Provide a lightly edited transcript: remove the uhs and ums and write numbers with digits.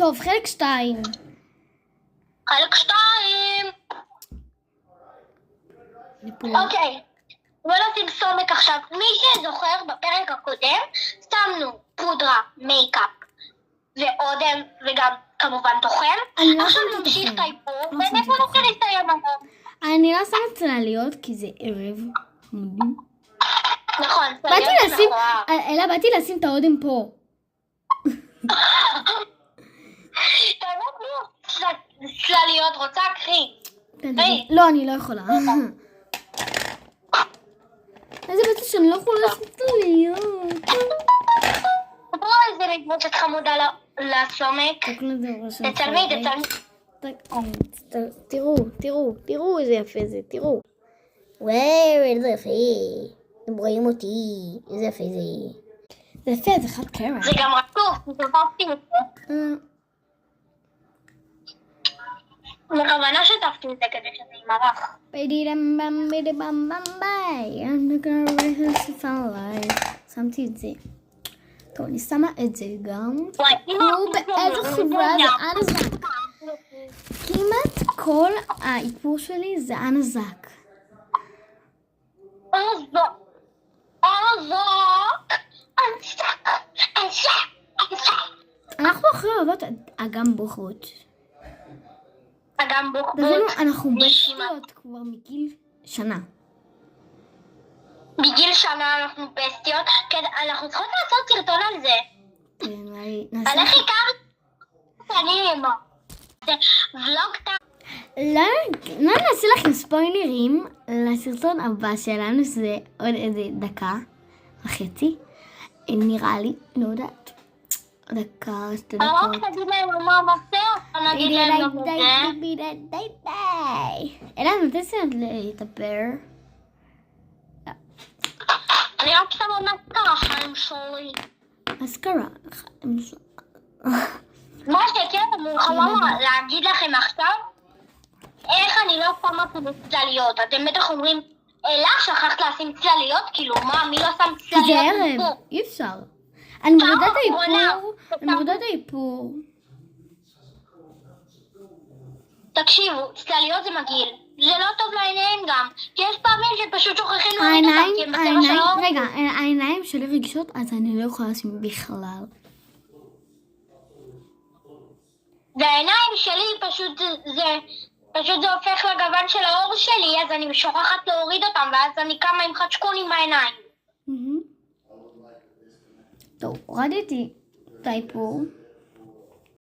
טוב, חלק 2. חלק 2. אוקיי. בוא נשים סומק עכשיו. מי שזוכר בפרק הקודם, שמנו פודרה, מייקאפ ואודם וגם כמובן תוכן. עכשיו נמשיך את האיפור, ואיפה נוכל להסתיים היום? אני לא שמה צלליות כי זה ערב. נכון, צלליות זה מכוער. אלא באתי לשים את האודם פה. באמת לא, צלליות רוצה קחי. לא, אני לא יכולה. איזה בטח שאני לא יכולה לשים צלליות. בואי איזה מתבוצת חמודה לסומק. תצלמי. תראו איזה יפה זה, תראו. וואו, איזה יפה. אתם רואים אותי, איזה יפה זה. זה יפה, זה חד קרע. זה גם רצוף, שתפסתי את זה. בכוונה שתפתי את זה כדי שזה יימרח. שמתי את זה. טוב, אני שמה את זה גם. תראו באיזה חברה זה אנזק. כמעט כל האיפור שלי זה אנזק. אנחנו אחרי אוהבות אגם בוכות. אגם בוכות. אנחנו בסטיות כבר מגיל שנה. בגיל שנה אנחנו בסטיות. אנחנו צריכות לעשות סרטון על זה. על איך הכרת שנים. זה ולוג לא נעשה לכם ספוילרים לסרטון הבא שלנו, שזה עוד איזה דקה וחצי. נראה לי, לא יודעת. דקה, 2 דקות. אבל רק תגיד להם מה בסרט, נגיד להם גם את זה. אלא מתי זה להתאפר? אני רק שמה מסקרה חיים שלי. מסקרה חיים שלי. מה שכן, אני יכולה להגיד לכם עכשיו, איך אני לא שמה צלליות. אתם בטח אומרים, אלה שכחת לשים צלליות? כאילו מה, מי לא שם צלליות? זה ערב, אי אפשר. אני מורידה את האיפור. תקשיבו, צלליות זה מגעיל. זה לא טוב לעיניים גם. כי יש פעמים שפשוט שוכחים להוריד אותם, כי הם בצבע של האור. רגע, העיניים שלי רגישות, אז אני לא יכולה לשים בכלל. והעיניים שלי פשוט זה הופך לגוון של האור שלי, אז אני שוכחת להוריד אותם, ואז אני קמה עם חדשקון עם העיניים. טוב, הורדתי את האיפור.